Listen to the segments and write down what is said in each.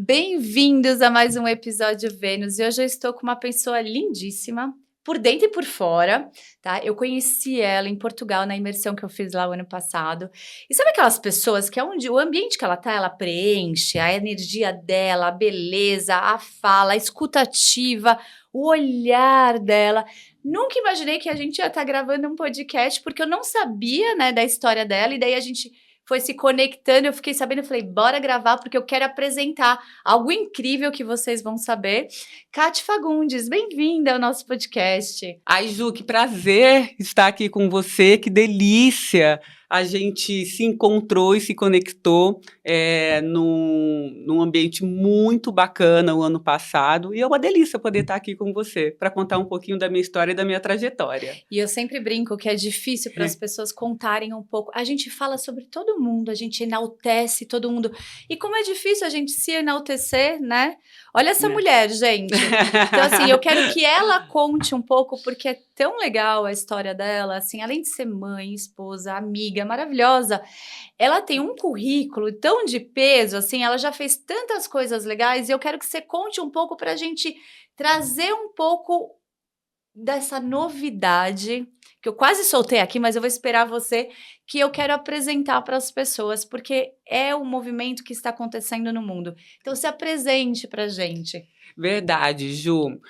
Bem-vindos a mais um episódio Vênus e hoje eu estou com uma pessoa lindíssima, por dentro e por fora, tá? Eu conheci ela em Portugal na imersão que eu fiz lá o ano passado. E sabe aquelas pessoas que é onde o ambiente que ela tá, ela preenche, a energia dela, a beleza, a fala, a escutativa, o olhar dela. Nunca imaginei que a gente ia estar gravando um podcast porque eu não sabia, né, da história dela e daí a gente foi se conectando, eu fiquei sabendo, eu falei, bora gravar, porque eu quero apresentar algo incrível que vocês vão saber. Kati Fagundes, bem-vinda ao nosso podcast. Ai, Ju, que prazer estar aqui com você, que delícia! A gente se encontrou e se conectou num ambiente muito bacana o ano passado, e é uma delícia poder estar aqui com você para contar um pouquinho da minha história e da minha trajetória. E eu sempre brinco que é difícil para as pessoas contarem um pouco. A gente fala sobre todo mundo, a gente enaltece todo mundo. E como é difícil a gente se enaltecer, né? Olha essa mulher, gente. Então, assim, eu quero que ela conte um pouco, porque é tão legal a história dela, assim, além de ser mãe, esposa, amiga, maravilhosa, ela tem um currículo tão de peso, assim, ela já fez tantas coisas legais, e eu quero que você conte um pouco para a gente trazer um pouco dessa novidade, que eu quase soltei aqui, mas eu vou esperar você, que eu quero apresentar para as pessoas, porque é um movimento que está acontecendo no mundo. Então se apresente pra gente. Verdade, Ju.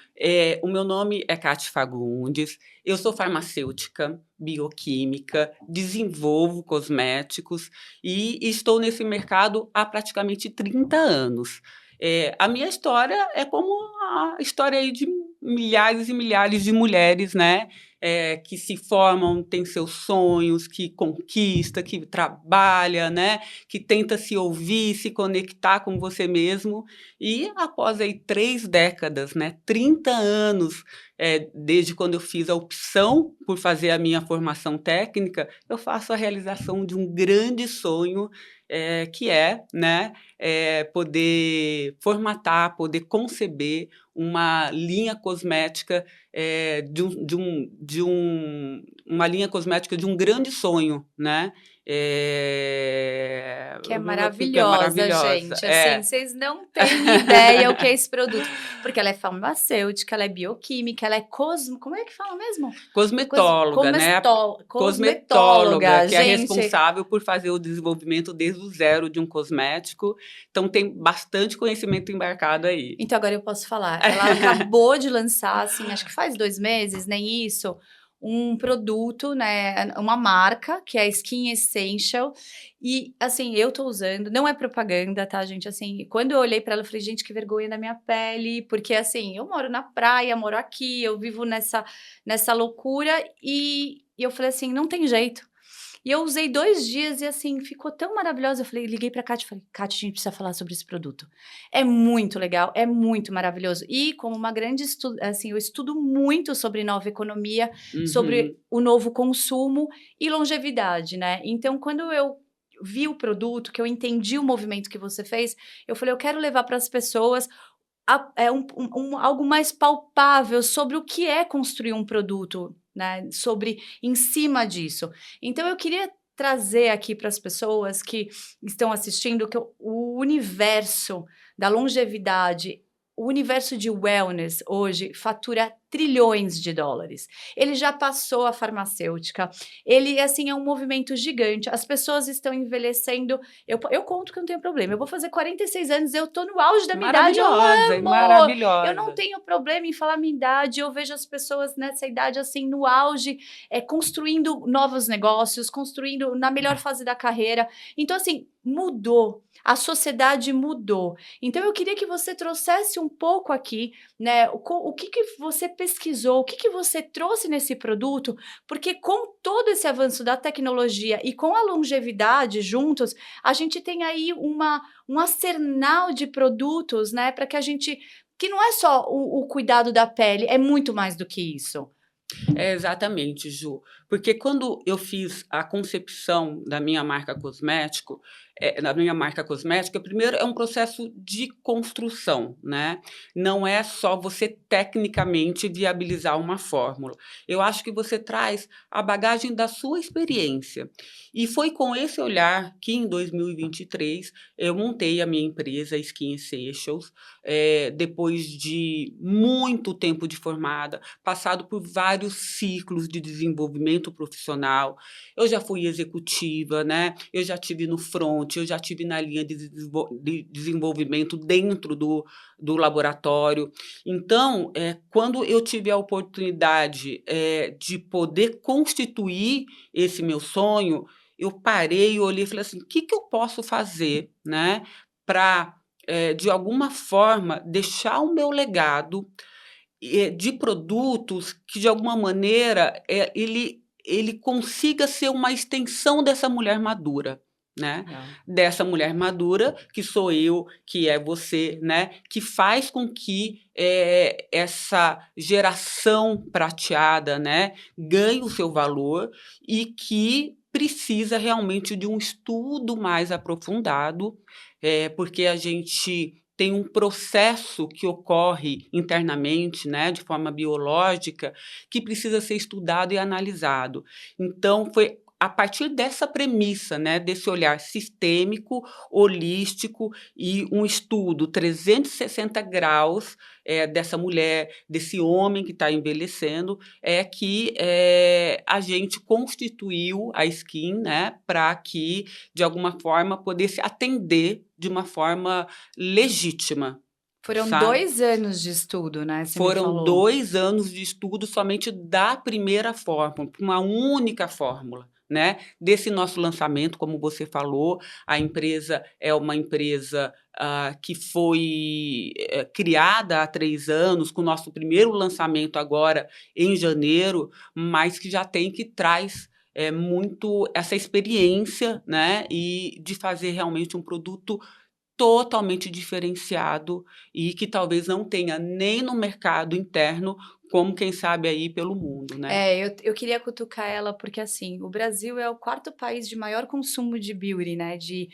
O meu nome é Kati Fagundes, eu sou farmacêutica, bioquímica, desenvolvo cosméticos e estou nesse mercado há praticamente 30 anos. A minha história é como a história aí de milhares e milhares de mulheres, né? Que se formam, têm seus sonhos, que conquista, que trabalha, né? Que tenta se ouvir, se conectar com você mesmo. E após aí 3 décadas, né, 30 anos, desde quando eu fiz a opção por fazer a minha formação técnica, eu faço a realização de um grande sonho, que é, né, poder formatar, poder conceber uma linha cosmética, uma linha cosmética de um grande sonho, né? Que é Que é maravilhosa, maravilhosa. gente, assim, vocês não têm ideia o que é esse produto, porque ela é farmacêutica, ela é bioquímica, ela é como é que fala mesmo? Cosmetóloga, né? Cosmetóloga, Cosmetóloga, que é gente. responsável por fazer o desenvolvimento desde o zero de um cosmético. Então tem bastante conhecimento embarcado aí. Então agora eu posso falar, ela acabou de lançar, assim, acho que faz 2 meses, nem isso, um produto, né, uma marca, que é a Skin Essential, e, assim, eu tô usando, não é propaganda, tá, gente, assim, quando eu olhei pra ela, eu falei: "Gente, que vergonha da minha pele", porque, assim, eu moro na praia, moro aqui, eu vivo nessa loucura, e eu falei assim: "Não tem jeito". E eu usei 2 dias e, assim, ficou tão maravilhosa, eu falei liguei pra Kati e falei: "Kati, a gente precisa falar sobre esse produto. É muito legal, é muito maravilhoso". E como uma grande assim, eu estudo muito sobre nova economia, sobre Uhum. o novo consumo e longevidade, né. Então quando eu vi o produto, que eu entendi o movimento que você fez, eu falei: "Eu quero levar para as pessoas algo mais palpável sobre o que é construir um produto, né, sobre em cima disso". Então eu queria trazer aqui para as pessoas que estão assistindo que o universo da longevidade, o universo de wellness hoje fatura trilhões de dólares. Ele já passou a farmacêutica, ele, assim, é um movimento gigante, as pessoas estão envelhecendo, eu conto que eu não tenho problema, eu vou fazer 46 anos, eu tô no auge da minha idade, eu Maravilhosa, e amo! Eu não maravilhosa. tenho problema em falar minha idade, eu vejo as pessoas nessa idade, assim, no auge, construindo novos negócios, construindo na melhor fase da carreira. Então, assim, mudou, a sociedade mudou. Então eu queria que você trouxesse um pouco aqui, né, o que que você pesquisou, o que que você trouxe nesse produto, porque com todo esse avanço da tecnologia e com a longevidade juntos, a gente tem aí um arsenal de produtos, né, para que a gente que não é só o cuidado da pele, é muito mais do que isso. Exatamente, Ju. Porque quando eu fiz a concepção da minha marca cosmético, na minha marca cosmética, primeiro é um processo de construção, né? Não é só você tecnicamente viabilizar uma fórmula. Eu acho que você traz a bagagem da sua experiência. E foi com esse olhar que, em 2023, eu montei a minha empresa Skin Essentials, depois de muito tempo de formada, passado por vários ciclos de desenvolvimento profissional. Eu já fui executiva, né? Eu já tive no front, eu já tive na linha de desenvolvimento dentro do laboratório. Então, quando eu tive a oportunidade de poder constituir esse meu sonho, eu parei, olhei e falei assim, o que que eu posso fazer, né, para, de alguma forma, deixar o meu legado de produtos que, de alguma maneira, ele consiga ser uma extensão dessa mulher madura, né? Legal. Dessa mulher madura, que sou eu, que é você, né? Que faz com que essa geração prateada, né, ganhe o seu valor e que precisa realmente de um estudo mais aprofundado, porque a gente tem um processo que ocorre internamente, né, de forma biológica, que precisa ser estudado e analisado. Então, foi a partir dessa premissa, né, desse olhar sistêmico, holístico e um estudo 360 graus dessa mulher, desse homem que está envelhecendo, que a gente constituiu a Skin, né, para que, de alguma forma, pudesse atender de uma forma legítima, Foram sabe? 2 anos de estudo, né, você me Foram falou. 2 anos de estudo somente da primeira fórmula, uma única fórmula, né. Desse nosso lançamento, como você falou, a empresa é uma empresa, que foi, criada há 3 anos, com o nosso primeiro lançamento agora em janeiro, mas que já tem que traz, muito essa experiência, né, e de fazer realmente um produto totalmente diferenciado e que talvez não tenha nem no mercado interno, como quem sabe aí pelo mundo, né. Eu queria cutucar ela, porque, assim, o Brasil é o 4º país de maior consumo de beauty, né, de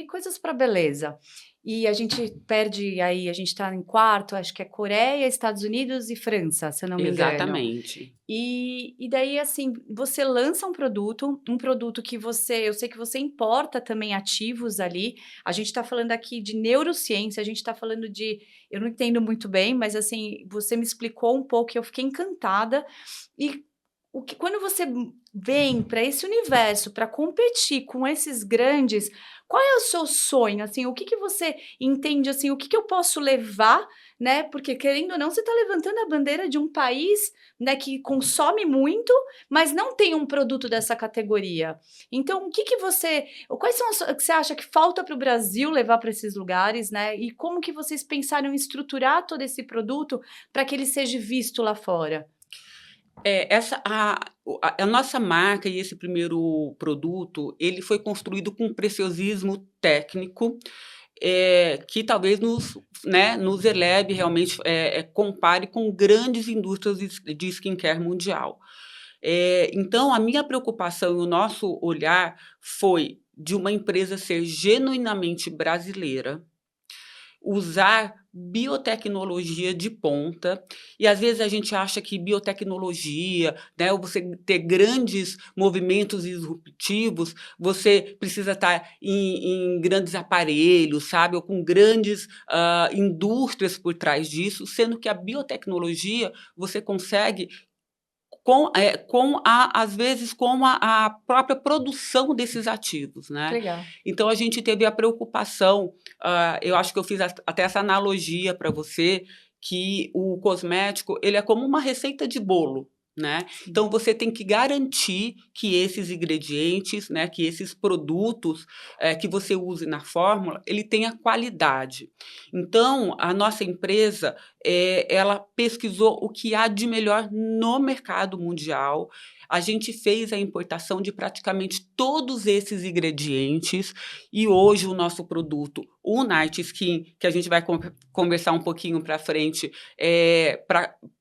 coisas para beleza. E a gente perde aí a gente está em quarto, acho que é Coreia, Estados Unidos e França, se eu não me engano. Exatamente. E daí, assim, você lança um produto que eu sei que você importa também ativos ali, a gente está falando aqui de neurociência, a gente está falando eu não entendo muito bem, mas, assim, você me explicou um pouco e eu fiquei encantada. E quando você vem para esse universo, para competir com esses grandes, qual é o seu sonho, assim, o que que você entende, assim, o que que eu posso levar, né, porque querendo ou não, você está levantando a bandeira de um país, né, que consome muito, mas não tem um produto dessa categoria. Então, o que que você quais são o que você acha que falta para o Brasil levar para esses lugares, né, e como que vocês pensaram em estruturar todo esse produto para que ele seja visto lá fora? Essa a nossa marca e esse primeiro produto, ele foi construído com preciosismo técnico, que talvez nos eleve realmente, compare com grandes indústrias de skincare mundial. Então a minha preocupação e o nosso olhar foi de uma empresa ser genuinamente brasileira, usar biotecnologia de ponta, e às vezes a gente acha que biotecnologia, né, ou você ter grandes movimentos disruptivos, você precisa estar em grandes aparelhos, sabe, ou com grandes indústrias por trás disso, sendo que a biotecnologia você consegue às vezes, com a própria produção desses ativos, Que né. legal. Então a gente teve a preocupação, eu acho que eu fiz até essa analogia para você, que o cosmético, ele é como uma receita de bolo, né. Sim. Então você tem que garantir que esses ingredientes, né, que esses produtos, que você use na fórmula, ele tenha qualidade. Então, a nossa empresa, ela pesquisou o que há de melhor no mercado mundial. A gente fez a importação de praticamente todos esses ingredientes e hoje o nosso produto, o Night Skin, que a gente vai conversar um pouquinho para frente,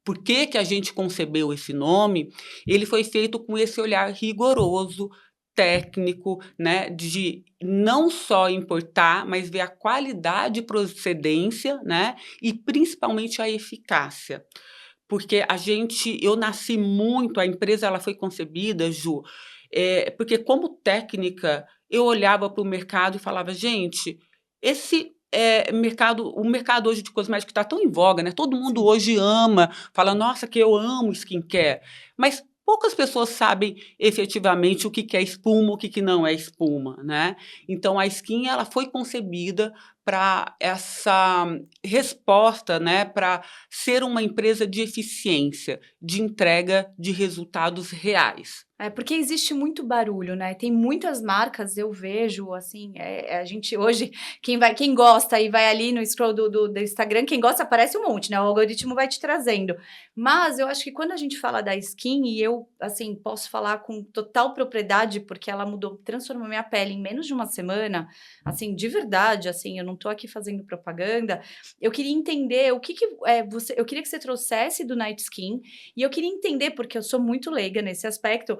por que a gente concebeu esse nome, ele foi feito com esse olhar rigoroso, técnico, né, de não só importar, mas ver a qualidade e procedência, né, e principalmente a eficácia. Porque eu nasci muito, a empresa ela foi concebida, Ju, porque como técnica, eu olhava para o mercado e falava, gente, o mercado hoje de cosméticos está tão em voga, né? Todo mundo Sim. hoje ama, fala, nossa, que eu amo skincare. Mas poucas pessoas sabem efetivamente o que que é espuma, o que que não é espuma, né? Então a Skin ela foi concebida para essa resposta, né? Para ser uma empresa de eficiência, de entrega de resultados reais. É, porque existe muito barulho, né? Tem muitas marcas, eu vejo, assim, a gente hoje, quem gosta e vai ali no scroll do Instagram, quem gosta aparece um monte, né? O algoritmo vai te trazendo. Mas eu acho que quando a gente fala da skin, e eu, assim, posso falar com total propriedade, porque ela mudou, transformou minha pele em menos de uma semana, assim, de verdade, assim, eu não tô aqui fazendo propaganda. Eu queria entender o que eu queria que você trouxesse do Night Skin, e eu queria entender, porque eu sou muito leiga nesse aspecto,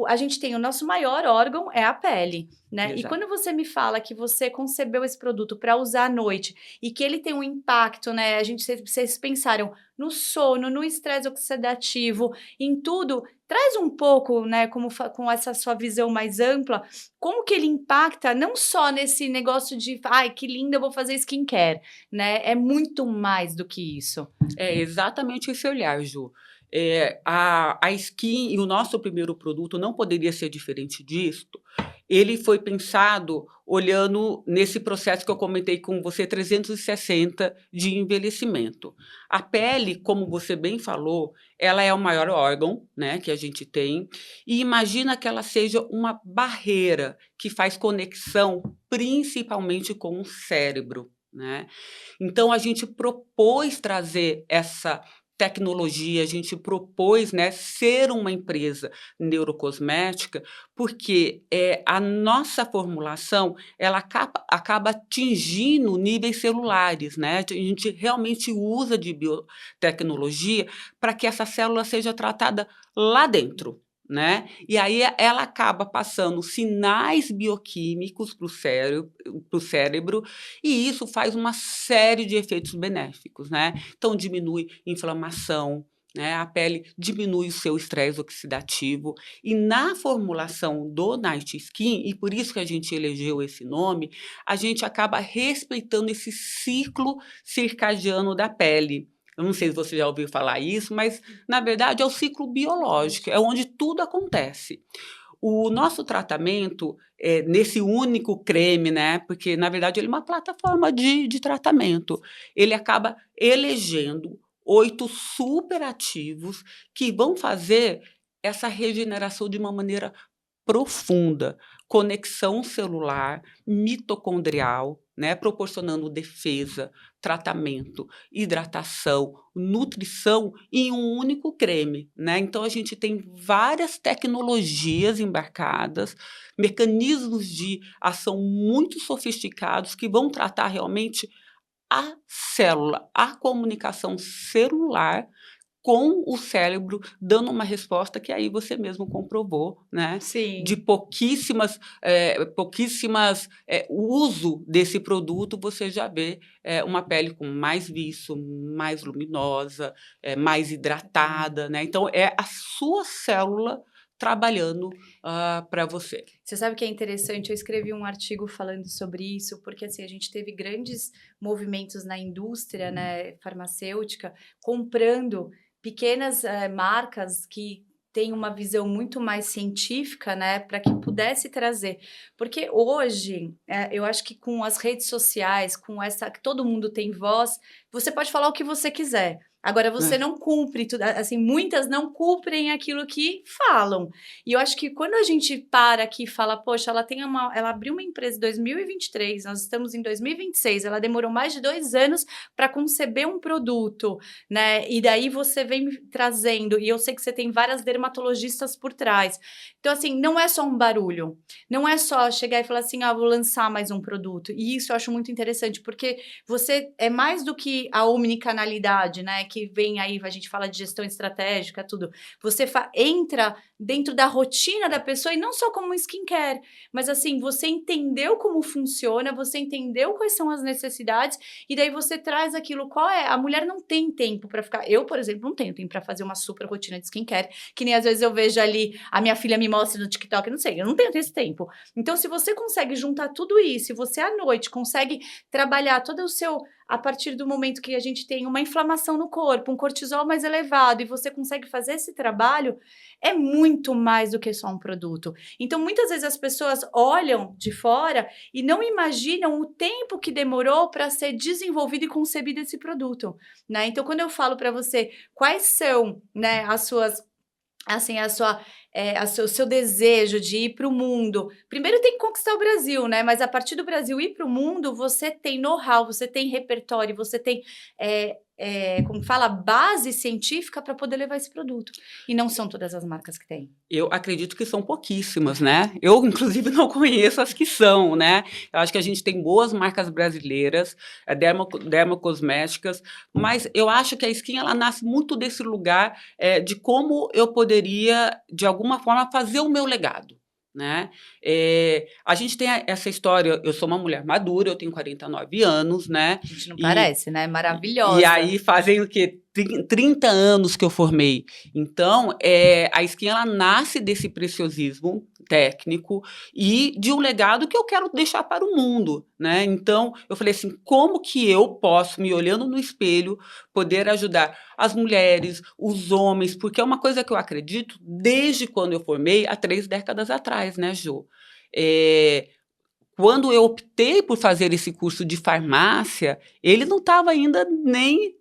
a gente tem o nosso maior órgão é a pele, né? E Exato. quando você me fala que você concebeu esse produto para usar à noite e que ele tem um impacto, né? Vocês pensaram no sono, no estresse oxidativo, em tudo. Traz um pouco, né? Com essa sua visão mais ampla, como que ele impacta não só nesse negócio de, ai, que linda, eu vou fazer skincare, né? É muito mais do que isso. É exatamente esse olhar, Ju. A Skin e o nosso primeiro produto não poderia ser diferente disto. Ele foi pensado olhando nesse processo que eu comentei com você, 360 de envelhecimento. A pele, como você bem falou, ela é o maior órgão, né, que a gente tem, e imagina que ela seja uma barreira que faz conexão principalmente com o cérebro, né? Então a gente propôs trazer essa tecnologia, a gente propôs, né, ser uma empresa neurocosmética, porque a nossa formulação ela acaba atingindo níveis celulares, né? A gente realmente usa de biotecnologia para que essa célula seja tratada lá dentro. Né? E aí ela acaba passando sinais bioquímicos para o cérebro, e isso faz uma série de efeitos benéficos, né? Então diminui inflamação, né? A pele diminui o seu estresse oxidativo. E na formulação do Night Skin, e por isso que a gente elegeu esse nome, a gente acaba respeitando esse ciclo circadiano da pele. Eu não sei se você já ouviu falar isso, mas na verdade é o ciclo biológico, é onde tudo acontece. O nosso tratamento, nesse único creme, né? Porque na verdade ele é uma plataforma de tratamento. Ele acaba elegendo 8 superativos que vão fazer essa regeneração de uma maneira profunda, conexão celular, mitocondrial, né, proporcionando defesa, tratamento, hidratação, nutrição em um único creme, né? Então a gente tem várias tecnologias embarcadas, mecanismos de ação muito sofisticados que vão tratar realmente a célula, a comunicação celular com o cérebro, dando uma resposta que aí você mesmo comprovou, né, de Sim. uso desse produto, você já vê, uma pele com mais viço, mais luminosa, mais hidratada, né, então é a sua célula trabalhando, pra você. Você sabe que é interessante, eu escrevi um artigo falando sobre isso, porque assim, a gente teve grandes movimentos na indústria, né, farmacêutica, comprando pequenas marcas que têm uma visão muito mais científica, né, para que pudesse trazer. Porque hoje, eu acho que com as redes sociais, com essa, que todo mundo tem voz, você pode falar o que você quiser. Agora, você É. não cumpre tudo, assim, muitas não cumprem aquilo que falam. E eu acho que quando a gente para aqui e fala, poxa, ela abriu uma empresa em 2023, nós estamos em 2026, ela demorou mais de 2 anos para conceber um produto, né? E daí você vem me trazendo, e eu sei que você tem várias dermatologistas por trás. Então, assim, não é só um barulho, não é só chegar e falar assim, ah, vou lançar mais um produto. E isso eu acho muito interessante, porque você é mais do que a omnicanalidade, né? que vem aí, a gente fala de gestão estratégica, tudo. Você entra dentro da rotina da pessoa e não só como um skincare, mas assim, você entendeu como funciona, você entendeu quais são as necessidades e daí você traz aquilo, qual é? A mulher não tem tempo para ficar, eu, por exemplo, não tenho tempo para fazer uma super rotina de skincare, que nem às vezes eu vejo ali, a minha filha me mostra no TikTok, não sei, eu não tenho esse tempo. Então, se você consegue juntar tudo isso, se você à noite consegue trabalhar todo o seu, a partir do momento que a gente tem uma inflamação no corpo, um cortisol mais elevado, e você consegue fazer esse trabalho, é muito mais do que só um produto. Então, muitas vezes as pessoas olham de fora e não imaginam o tempo que demorou para ser desenvolvido e concebido esse produto, né? Então, quando eu falo para você quais são, né, as suas, assim, o seu desejo de ir para o mundo. Primeiro tem que conquistar o Brasil, né? Mas a partir do Brasil ir para o mundo, você tem know-how, você tem repertório, você tem, como fala, base científica para poder levar esse produto. E não são todas as marcas que têm. Eu acredito que são pouquíssimas, né? Eu, inclusive, não conheço as que são, né? Eu acho que a gente tem boas marcas brasileiras, dermocosméticas, mas eu acho que a Skin, ela nasce muito desse lugar de como eu poderia, de alguma forma, fazer o meu legado, né? A gente tem essa história, eu sou uma mulher madura, eu tenho 49 anos, né? A gente não E, parece, né? Maravilhosa. e aí fazem o quê? 30 anos que eu formei. Então, a Skin, ela nasce desse preciosismo técnico e de um legado que eu quero deixar para o mundo, né? Então, eu falei assim, como que eu posso, me olhando no espelho, poder ajudar as mulheres, os homens, porque é uma coisa que eu acredito desde quando eu formei, há 3 décadas atrás, né, Jo? Quando eu optei por fazer esse curso de farmácia, ele não estava ainda nem...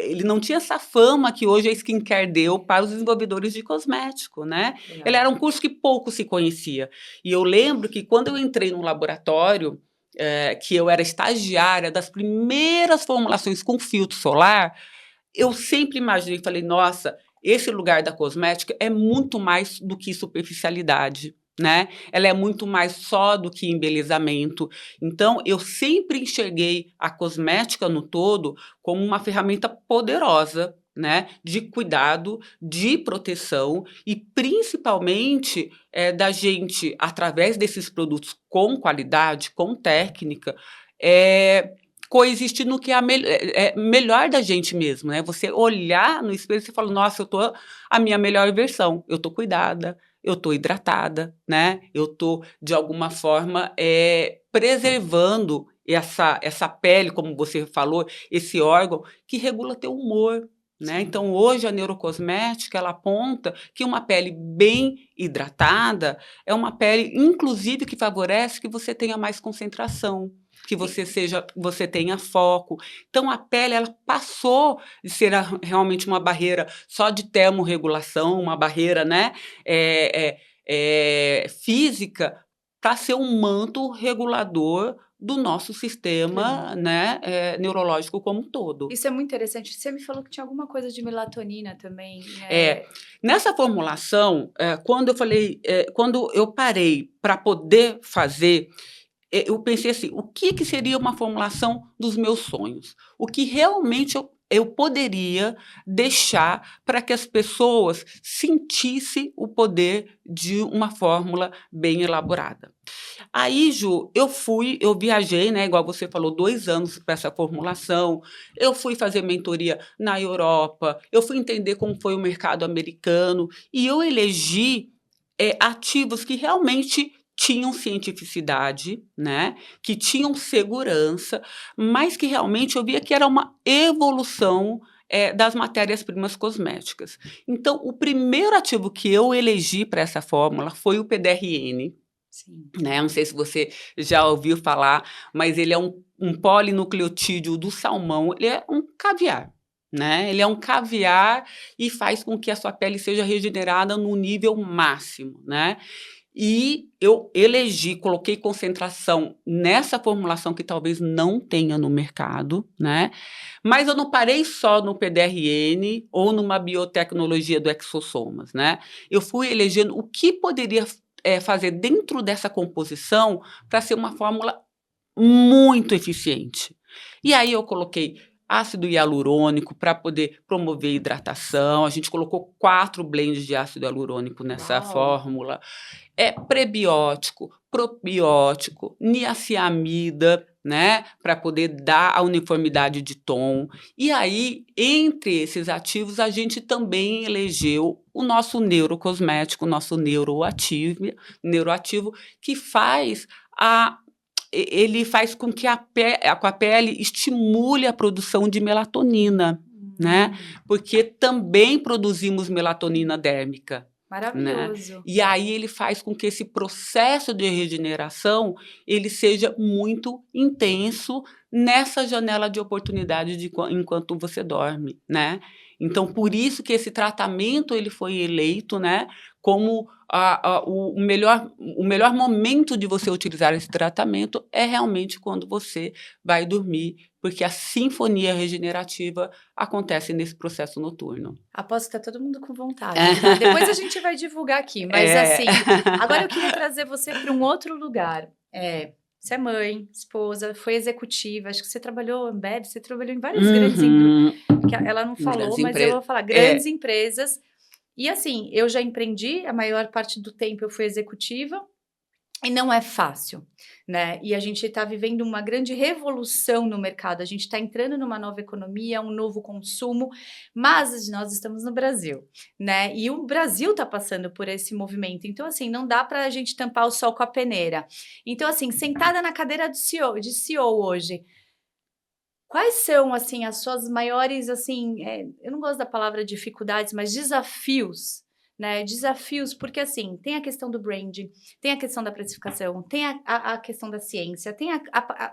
ele não tinha essa fama que hoje a Skincare deu para os desenvolvedores de cosmético, né? Legal. Ele era um curso que pouco se conhecia. E eu lembro que quando eu entrei no laboratório, que eu era estagiária das primeiras formulações com filtro solar, eu sempre imaginei, falei, nossa, esse lugar da cosmética é muito mais do que superficialidade, né? Ela é muito mais só do que embelezamento. Então, eu sempre enxerguei a cosmética no todo como uma ferramenta poderosa, né? De cuidado, de proteção e, principalmente, da gente, através desses produtos com qualidade, com técnica, coexistir no que é melhor da gente mesmo, né? Você olhar no espelho e você fala, nossa, eu tô a minha melhor versão, eu tô cuidada, eu tô hidratada, né? Eu tô, de alguma forma, preservando essa pele, como você falou, esse órgão que regula teu humor, né? Então, hoje, a neurocosmética, ela aponta que uma pele bem hidratada é uma pele, inclusive, que favorece que você tenha mais concentração, que você tenha foco. Então, a pele, ela passou de ser realmente uma barreira só de termorregulação, uma barreira, né, física, para ser um manto regulador do nosso sistema, né, neurológico como um todo. Isso é muito interessante. Você me falou que tinha alguma coisa de melatonina também, né? Nessa formulação, quando eu parei para poder fazer, eu pensei assim, o que seria uma formulação dos meus sonhos? O que realmente eu poderia deixar para que as pessoas sentissem o poder de uma fórmula bem elaborada. Aí, Ju, eu viajei, né, igual você falou, 2 anos para essa formulação, eu fui fazer mentoria na Europa, eu fui entender como foi o mercado americano, e eu elegi ativos que realmente tinham cientificidade, né, que tinham segurança, mas que realmente eu via que era uma evolução das matérias-primas cosméticas. Então, o primeiro ativo que eu elegi para essa fórmula foi o PDRN, Sim. né? Não sei se você já ouviu falar, mas ele é um polinucleotídeo do salmão, ele é um caviar, né? Ele é um caviar e faz com que a sua pele seja regenerada no nível máximo, né? E eu coloquei concentração nessa formulação que talvez não tenha no mercado, né? Mas eu não parei só no PDRN ou numa biotecnologia do exossomas, né? Eu fui elegendo o que poderia fazer dentro dessa composição para ser uma fórmula muito eficiente. E aí eu coloquei ácido hialurônico para poder promover hidratação. A gente colocou 4 blends de ácido hialurônico nessa fórmula. Prebiótico, probiótico, niacinamida, né, para poder dar a uniformidade de tom. E aí, entre esses ativos, a gente também elegeu o nosso neurocosmético, o nosso neuroativo, que ele faz com que a pele estimule a produção de melatonina, né? Porque também produzimos melatonina dérmica. Maravilhoso. Né? E aí ele faz com que esse processo de regeneração ele seja muito intenso nessa janela de oportunidade enquanto você dorme, né? Então, por isso que esse tratamento ele foi eleito, né, como o melhor momento de você utilizar esse tratamento é realmente quando você vai dormir, porque a sinfonia regenerativa acontece nesse processo noturno. Aposto que tá todo mundo com vontade, né? Depois a gente vai divulgar aqui, mas assim, agora eu queria trazer você para um outro lugar. Você é mãe, esposa, foi executiva, acho que você trabalhou em Ambev, você trabalhou em várias grandes indústrias, que ela não falou, mas eu vou falar, grandes empresas. E assim, eu já empreendi, a maior parte do tempo eu fui executiva, e não é fácil, né? E a gente está vivendo uma grande revolução no mercado, a gente está entrando numa nova economia, um novo consumo, mas nós estamos no Brasil, né? E o Brasil está passando por esse movimento, então assim, não dá para a gente tampar o sol com a peneira. Então assim, sentada na cadeira de CEO hoje, quais são, assim, as suas maiores, assim, eu não gosto da palavra dificuldades, mas desafios, né? Desafios, porque, assim, tem a questão do branding, tem a questão da precificação, tem a questão da ciência, tem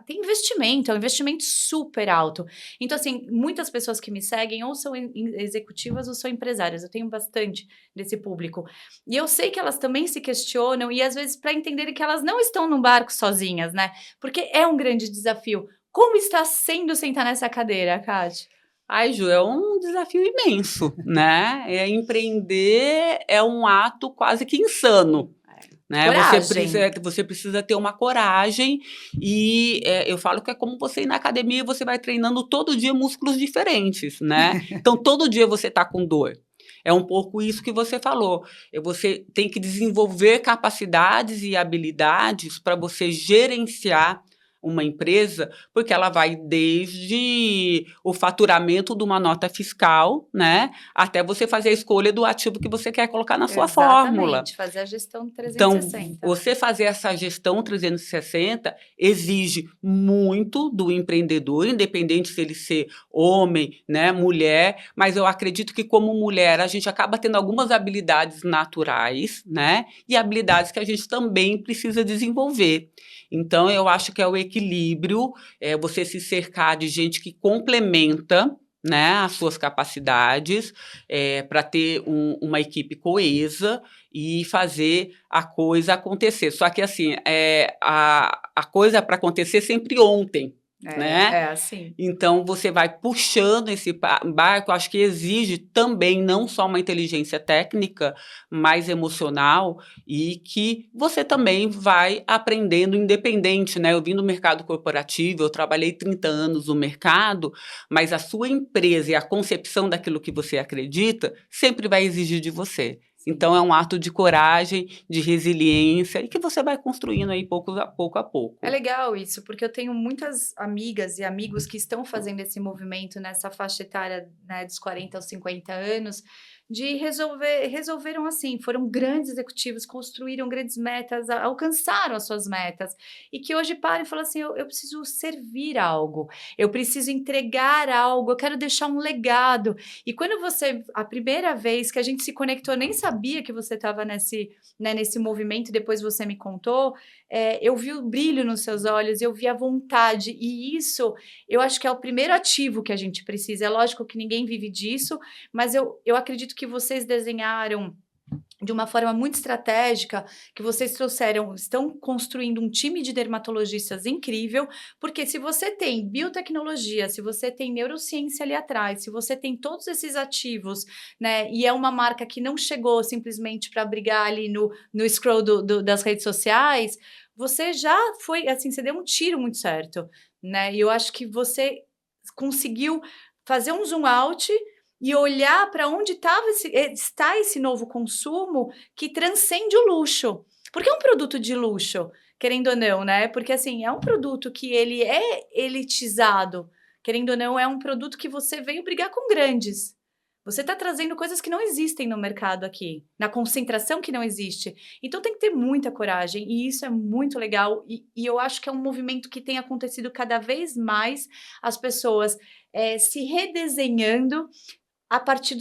investimento, é um investimento super alto. Então, assim, muitas pessoas que me seguem ou são executivas ou são empresárias, eu tenho bastante desse público. E eu sei que elas também se questionam e, às vezes, para entenderem que elas não estão no barco sozinhas, né? Porque é um grande desafio. Como está sendo sentar nessa cadeira, Kati? Ai, Ju, é um desafio imenso, né? Empreender é um ato quase que insano. Né? Você precisa ter uma coragem e eu falo que é como você ir na academia e você vai treinando todo dia músculos diferentes, né? Então, todo dia você está com dor. É um pouco isso que você falou. Você tem que desenvolver capacidades e habilidades para você gerenciar uma empresa, porque ela vai desde o faturamento de uma nota fiscal, né, até você fazer a escolha do ativo que você quer colocar na sua fórmula. Exatamente, fazer a gestão 360. Então, você fazer essa gestão 360 exige muito do empreendedor, independente se ele ser homem, né, mulher, mas eu acredito que como mulher a gente acaba tendo algumas habilidades naturais, né, e habilidades que a gente também precisa desenvolver. Então, eu acho que é o equilíbrio, você se cercar de gente que complementa, né, as suas capacidades, para ter uma equipe coesa e fazer a coisa acontecer. Só que, assim, a coisa para acontecer sempre ontem. Né? É assim. Então, você vai puxando esse barco, acho que exige também não só uma inteligência técnica, mas emocional, e que você também vai aprendendo independente, né? Eu vim do mercado corporativo, eu trabalhei 30 anos no mercado, mas a sua empresa e a concepção daquilo que você acredita sempre vai exigir de você. Então, é um ato de coragem, de resiliência, e que você vai construindo aí pouco a pouco. É legal isso, porque eu tenho muitas amigas e amigos que estão fazendo esse movimento nessa faixa etária, né, dos 40 aos 50 anos, de resolveram assim, foram grandes executivos, construíram grandes metas, alcançaram as suas metas, e que hoje param e falam assim, eu preciso servir algo, eu preciso entregar algo, eu quero deixar um legado. E quando a primeira vez que a gente se conectou, nem sabia que você estava nesse movimento, depois você me contou, eu vi o brilho nos seus olhos, eu vi a vontade, e isso, eu acho que é o primeiro ativo que a gente precisa. É lógico que ninguém vive disso, mas eu acredito que vocês desenharam de uma forma muito estratégica, que vocês estão construindo um time de dermatologistas incrível, porque se você tem biotecnologia, se você tem neurociência ali atrás, se você tem todos esses ativos, né, e é uma marca que não chegou simplesmente para brigar ali no scroll das redes sociais, você já foi, assim, você deu um tiro muito certo, né, e eu acho que você conseguiu fazer um zoom out e olhar para onde está esse novo consumo que transcende o luxo. Porque é um produto de luxo, querendo ou não, né? Porque assim, é um produto que ele é elitizado, querendo ou não, é um produto que você veio brigar com grandes. Você está trazendo coisas que não existem no mercado aqui, na concentração que não existe. Então tem que ter muita coragem, e isso é muito legal. E eu acho que é um movimento que tem acontecido cada vez mais, as pessoas se redesenhando a partir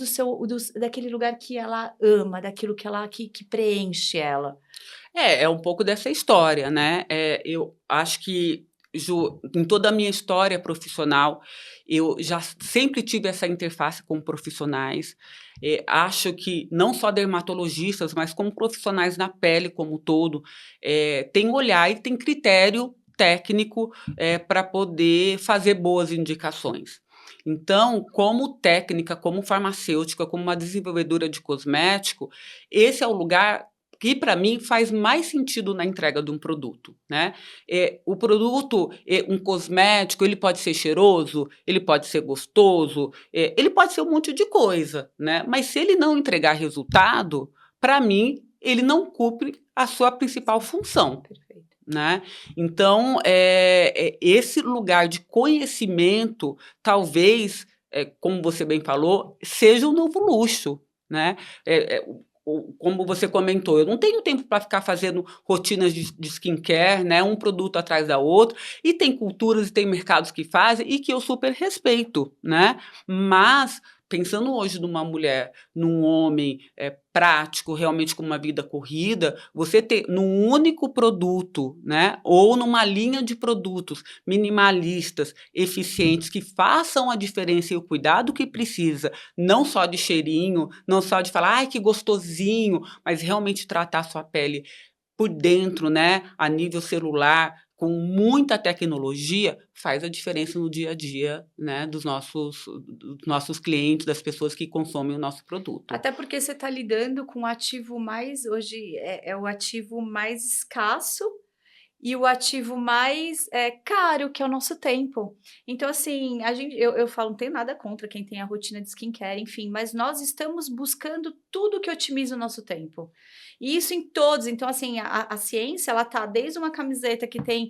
daquele lugar que ela ama, daquilo que preenche ela. É um pouco dessa história, né. Eu acho que, Ju, em toda a minha história profissional, eu já sempre tive essa interface com profissionais. Acho que não só dermatologistas, mas como profissionais na pele como um todo, têm olhar e têm critério técnico, pra poder fazer boas indicações. Então, como técnica, como farmacêutica, como uma desenvolvedora de cosmético, esse é o lugar que para mim faz mais sentido na entrega de um produto, né? O produto, um cosmético, ele pode ser cheiroso, ele pode ser gostoso, ele pode ser um monte de coisa, né? Mas se ele não entregar resultado, para mim, ele não cumpre a sua principal função. Perfeito. Né? Então, esse lugar de conhecimento, talvez, como você bem falou, seja um novo luxo, né? Como você comentou, eu não tenho tempo para ficar fazendo rotinas de skincare, né? Um produto atrás da outro, e tem culturas e tem mercados que fazem e que eu super respeito, né? Mas pensando hoje numa mulher, num homem prático, realmente com uma vida corrida, você ter num único produto, né, ou numa linha de produtos minimalistas, eficientes, que façam a diferença e o cuidado que precisa, não só de cheirinho, não só de falar, ai, que gostosinho, mas realmente tratar a sua pele por dentro, né, a nível celular, com muita tecnologia, faz a diferença no dia a dia, né, dos nossos clientes, das pessoas que consomem o nosso produto. Até porque você está lidando com o ativo mais hoje é o ativo mais escasso e o ativo mais, caro, que é o nosso tempo. Então, assim, eu falo, não tenho nada contra quem tem a rotina de skincare, enfim, mas nós estamos buscando tudo que otimiza o nosso tempo. E isso em todos. Então, assim, a ciência, ela tá desde uma camiseta que tem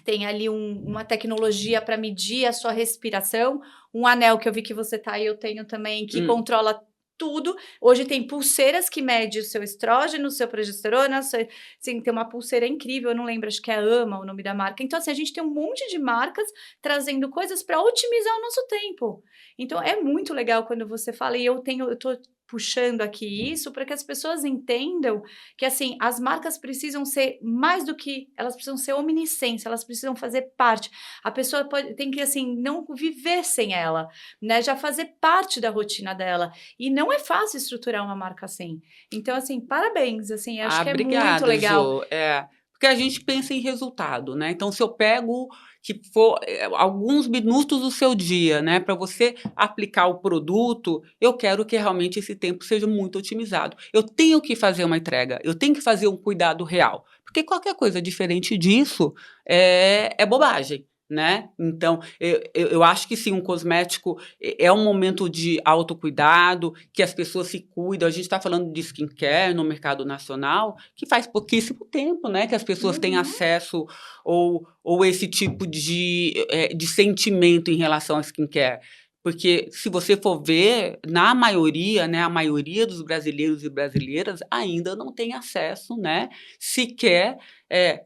tem ali uma tecnologia para medir a sua respiração, um anel que eu vi que você tá e eu tenho também, que Hum. controla tudo. Hoje tem pulseiras que mede o seu estrógeno, o seu progesterona, sim, tem uma pulseira incrível, eu não lembro, acho que é Ama o nome da marca. Então, assim, a gente tem um monte de marcas trazendo coisas para otimizar o nosso tempo. Então, é muito legal quando você fala, e eu tô puxando aqui isso para que as pessoas entendam que, assim, as marcas precisam ser mais do que, elas precisam ser onisciência, elas precisam fazer parte. A pessoa tem que, assim, não viver sem ela, né? Já fazer parte da rotina dela. E não é fácil estruturar uma marca assim. Então, assim, parabéns, assim, acho que é muito Obrigada, legal. Jo. Porque a gente pensa em resultado, né? Então, se eu pego que for alguns minutos do seu dia, né, para você aplicar o produto, eu quero que realmente esse tempo seja muito otimizado. Eu tenho que fazer uma entrega, eu tenho que fazer um cuidado real, porque qualquer coisa diferente disso é bobagem. Né? Então, eu acho que sim, um cosmético é um momento de autocuidado, que as pessoas se cuidam. A gente está falando de skincare no mercado nacional, que faz pouquíssimo tempo, né, que as pessoas têm Uhum. acesso ou esse tipo de sentimento em relação à skincare. Porque se você for ver, na maioria, né, a maioria dos brasileiros e brasileiras ainda não tem acesso, né, sequer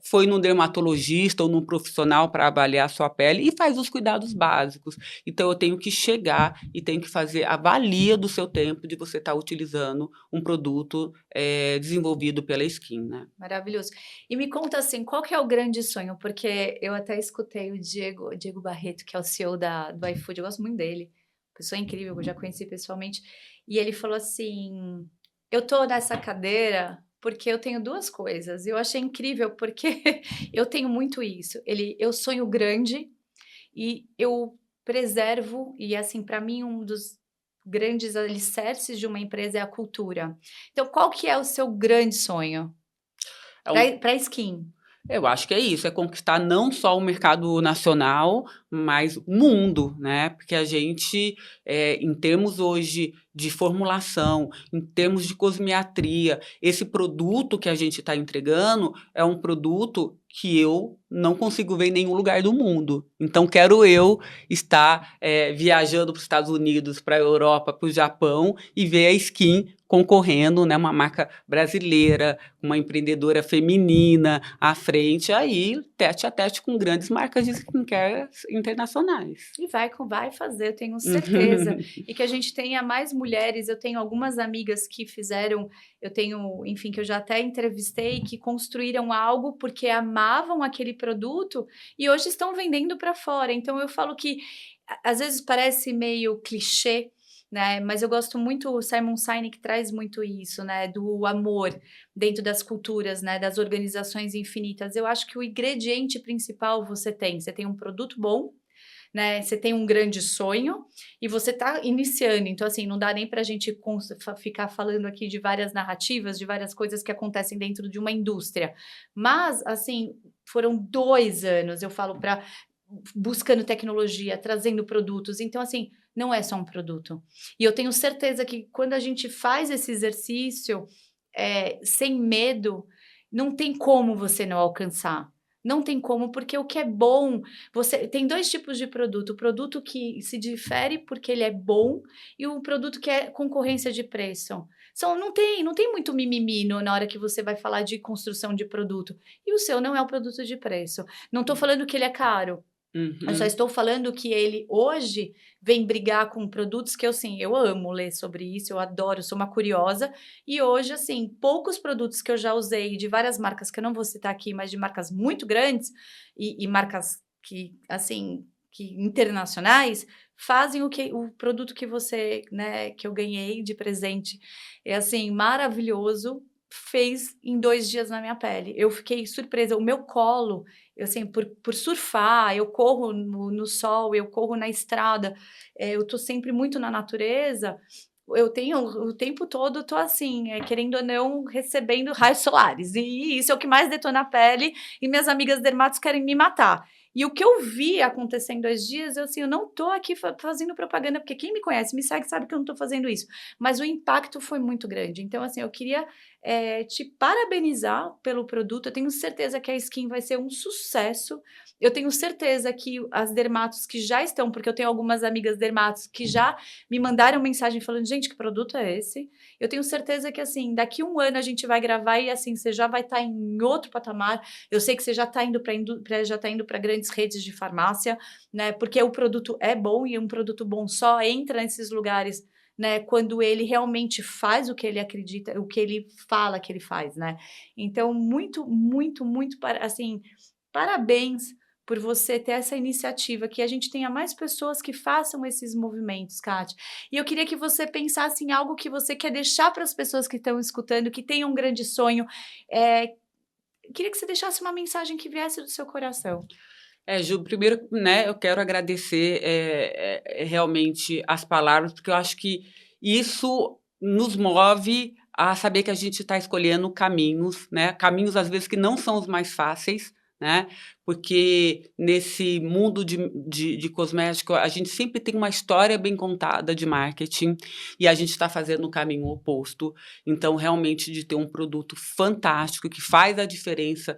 foi num dermatologista ou num profissional para avaliar a sua pele e faz os cuidados básicos. Então, eu tenho que chegar e tenho que fazer a valia do seu tempo de você estar utilizando um produto desenvolvido pela Skin, né? Maravilhoso. E me conta assim, qual que é o grande sonho? Porque eu até escutei o Diego Barreto, que é o CEO do iFood, eu gosto muito dele, pessoa incrível, eu já conheci pessoalmente, e ele falou assim: eu tô nessa cadeira porque eu tenho duas coisas. Eu achei incrível porque eu tenho muito isso. Eu sonho grande e eu preservo, e assim, para mim, um dos grandes alicerces de uma empresa é a cultura. Então, qual que é o seu grande sonho? É um Pra skin. Eu acho que é isso, é conquistar não só o mercado nacional, mas o mundo, né? Porque a gente, em termos hoje de formulação, em termos de cosmiatria, esse produto que a gente está entregando é um produto que eu não consigo ver em nenhum lugar do mundo. Então, quero eu estar viajando para os Estados Unidos, para a Europa, para o Japão e ver a Skin concorrendo, né? Uma marca brasileira, uma empreendedora feminina à frente, aí tete a tete com grandes marcas de skincare internacionais. E vai fazer, eu tenho certeza. E que a gente tenha mais mulheres. Eu tenho algumas amigas que fizeram, eu tenho, enfim, que eu já até entrevistei, que construíram algo porque amavam aquele produto e hoje estão vendendo para fora. Então eu falo que às vezes parece meio clichê, né? Mas eu gosto muito, o Simon Sinek traz muito isso, né? Do amor dentro das culturas, né? Das organizações infinitas. Eu acho que o ingrediente principal você tem um produto bom, né? Você tem um grande sonho e você está iniciando. Então, assim, não dá nem para a gente ficar falando aqui de várias narrativas, de várias coisas que acontecem dentro de uma indústria. Mas, assim, foram 2 anos, eu falo, para buscando tecnologia, trazendo produtos. Então, assim, não é só um produto. E eu tenho certeza que quando a gente faz esse exercício, sem medo, não tem como você não alcançar. Não tem como, porque o que é bom, você tem 2 tipos de produto: o produto que se difere porque ele é bom e o produto que é concorrência de preço. Não tem muito mimimi na hora que você vai falar de construção de produto. E o seu não é o produto de preço. Não estou falando que ele é caro. Eu só Uhum. estou falando que ele hoje vem brigar com produtos que eu, sim, eu amo ler sobre isso, eu adoro, sou uma curiosa. E hoje, assim, poucos produtos que eu já usei de várias marcas, que eu não vou citar aqui, mas de marcas muito grandes e marcas que, assim, que internacionais, fazem o produto que você, né, que eu ganhei de presente, é assim, maravilhoso, fez em 2 dias na minha pele. Eu fiquei surpresa. O meu colo, eu, assim, por surfar, eu corro no sol, eu corro na estrada, eu tô sempre muito na natureza, eu tenho o tempo todo, tô assim, querendo ou não, recebendo raios solares, e isso é o que mais detona a pele, e minhas amigas dermatos querem me matar. E o que eu vi acontecer em 2 dias, eu, assim, eu não tô aqui fazendo propaganda, porque quem me conhece, me segue, sabe que eu não tô fazendo isso, mas o impacto foi muito grande. Então, assim, eu queria te parabenizar pelo produto. Eu tenho certeza que a skin vai ser um sucesso. Eu tenho certeza que as dermatos que já estão, porque eu tenho algumas amigas dermatos que já me mandaram mensagem falando: gente, que produto é esse? Eu tenho certeza que, assim, daqui 1 ano a gente vai gravar e, assim, você já vai estar em outro patamar. Eu sei que você já está indo para grandes redes de farmácia, né? Porque o produto é bom e um produto bom só entra nesses lugares, né, quando ele realmente faz o que ele acredita, o que ele fala que ele faz, né. Então muito, muito, muito assim, parabéns por você ter essa iniciativa, que a gente tenha mais pessoas que façam esses movimentos, Kate. E eu queria que você pensasse em algo que você quer deixar para as pessoas que estão escutando, que têm um grande sonho, queria que você deixasse uma mensagem que viesse do seu coração. Ju, primeiro, né, eu quero agradecer realmente as palavras, porque eu acho que isso nos move a saber que a gente está escolhendo caminhos, né, caminhos às vezes que não são os mais fáceis, né, porque nesse mundo de cosmético a gente sempre tem uma história bem contada de marketing e a gente está fazendo o caminho oposto. Então, realmente, de ter um produto fantástico que faz a diferença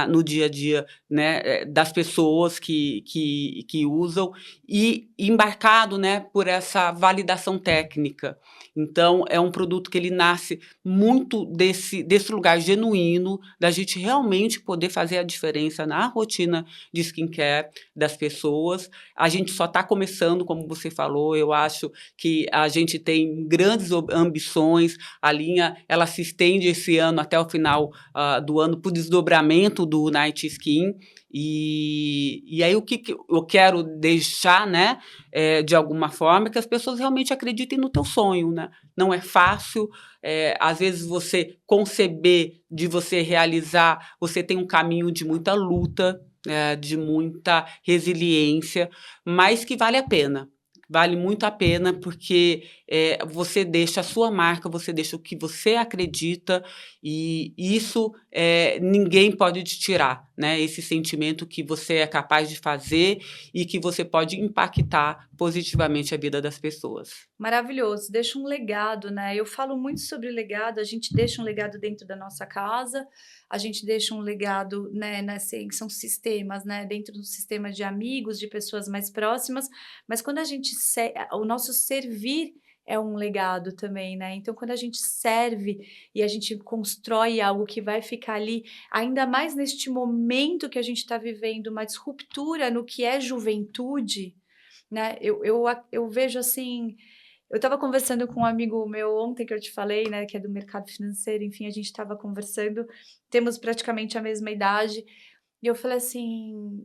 no dia a dia, né, das pessoas que usam e embarcado, né, por essa validação técnica. Então, é um produto que ele nasce muito desse lugar genuíno, da gente realmente poder fazer a diferença na rotina de skincare das pessoas. A gente só está começando, como você falou, eu acho que a gente tem grandes ambições, a linha ela se estende esse ano até o final do ano para o desdobramento do Night Skin. E aí o que eu quero deixar, né, de alguma forma, é que as pessoas realmente acreditem no teu sonho, né? Não é fácil, às vezes você conceber, de você realizar, você tem um caminho de muita luta, de muita resiliência, mas que vale a pena. Vale muito a pena porque você deixa a sua marca, você deixa o que você acredita E isso ninguém pode te tirar, né? Esse sentimento que você é capaz de fazer e que você pode impactar positivamente a vida das pessoas. Maravilhoso, deixa um legado, né? Eu falo muito sobre legado, a gente deixa um legado dentro da nossa casa, a gente deixa um legado, né, são sistemas, né, dentro do sistema de amigos, de pessoas mais próximas, mas quando a gente, o nosso servir é um legado também, né? Então, quando a gente serve e a gente constrói algo que vai ficar ali, ainda mais neste momento que a gente está vivendo, uma disruptura no que é juventude, né? Eu vejo assim. Eu estava conversando com um amigo meu ontem, que eu te falei, né, que é do mercado financeiro, enfim, a gente estava conversando, temos praticamente a mesma idade, e eu falei assim,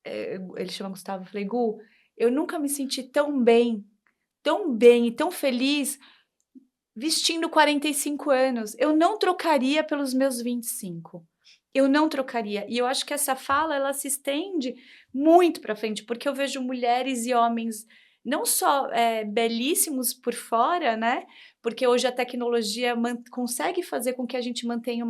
ele chama Gustavo, eu falei, Gu, eu nunca me senti tão bem e tão feliz vestindo 45 anos. Eu não trocaria pelos meus 25. Eu não trocaria. E eu acho que essa fala, ela se estende muito para frente, porque eu vejo mulheres e homens não só belíssimos por fora, né? Porque hoje a tecnologia consegue fazer com que a gente mantenha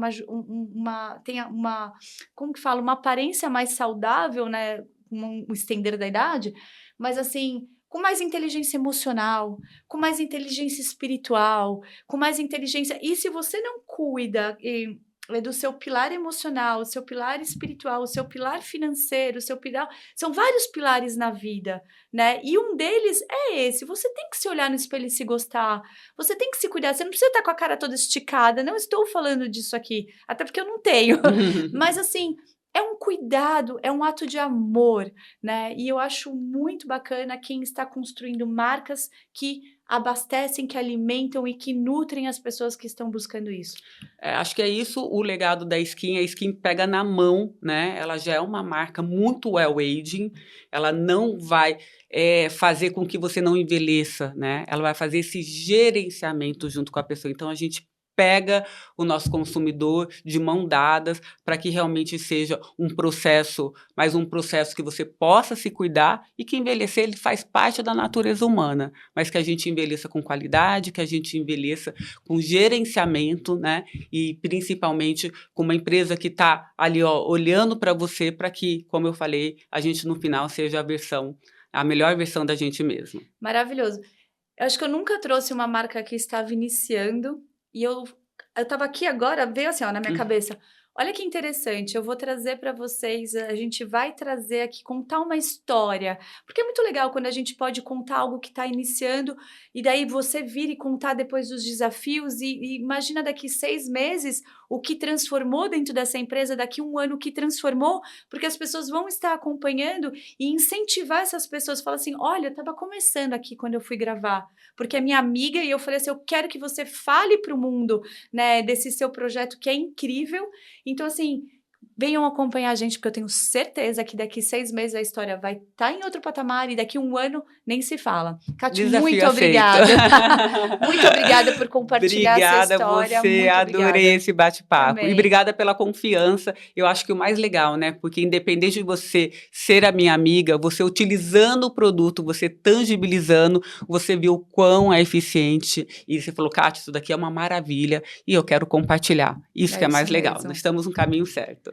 tenha uma, como que fala, uma aparência mais saudável, né? Um estender da idade, mas assim, com mais inteligência emocional, com mais inteligência espiritual, com mais inteligência. E se você não cuida do seu pilar emocional, o seu pilar espiritual, o seu pilar financeiro, o seu pilar. São vários pilares na vida, né? E um deles é esse. Você tem que se olhar no espelho e se gostar. Você tem que se cuidar. Você não precisa estar com a cara toda esticada. Não estou falando disso aqui, até porque eu não tenho. Mas assim. É um cuidado, é um ato de amor, né? E eu acho muito bacana quem está construindo marcas que abastecem, que alimentam e que nutrem as pessoas que estão buscando isso. Acho que é isso o legado da Skin. A Skin pega na mão, né? Ela já é uma marca muito well-aging. Ela não vai fazer com que você não envelheça, né? Ela vai fazer esse gerenciamento junto com a pessoa. Então, a gente pega o nosso consumidor de mão dadas para que realmente seja um processo, mas um processo que você possa se cuidar e que envelhecer ele faz parte da natureza humana, mas que a gente envelheça com qualidade, que a gente envelheça com gerenciamento, né? E principalmente com uma empresa que está ali, ó, olhando para você para que, como eu falei, a gente no final seja a melhor versão da gente mesmo. Maravilhoso. Eu acho que eu nunca trouxe uma marca que estava iniciando e eu estava aqui agora, veio assim, ó, na minha cabeça. Olha que interessante, eu vou trazer para vocês, a gente vai trazer aqui, contar uma história, porque é muito legal quando a gente pode contar algo que está iniciando e daí você vir e contar depois dos desafios e imagina daqui 6 meses o que transformou dentro dessa empresa, daqui 1 ano o que transformou, porque as pessoas vão estar acompanhando e incentivar essas pessoas, falar assim, olha, eu estava começando aqui quando eu fui gravar, porque é minha amiga e eu falei assim, eu quero que você fale para o mundo, né, desse seu projeto que é incrível. Então, assim, venham acompanhar a gente, porque eu tenho certeza que daqui 6 meses a história vai estar em outro patamar e daqui 1 ano nem se fala. Cátia, muito obrigada. Muito obrigada por compartilhar essa história. Obrigada você, muito adorei obrigada. esse bate-papo. Também. E obrigada pela confiança. Eu acho que o mais legal, né? Porque independente de você ser a minha amiga, você utilizando o produto, você tangibilizando, você viu o quão é eficiente. E você falou, Cátia, isso daqui é uma maravilha e eu quero compartilhar. Isso que é mais legal. Mesmo. Nós estamos no caminho certo.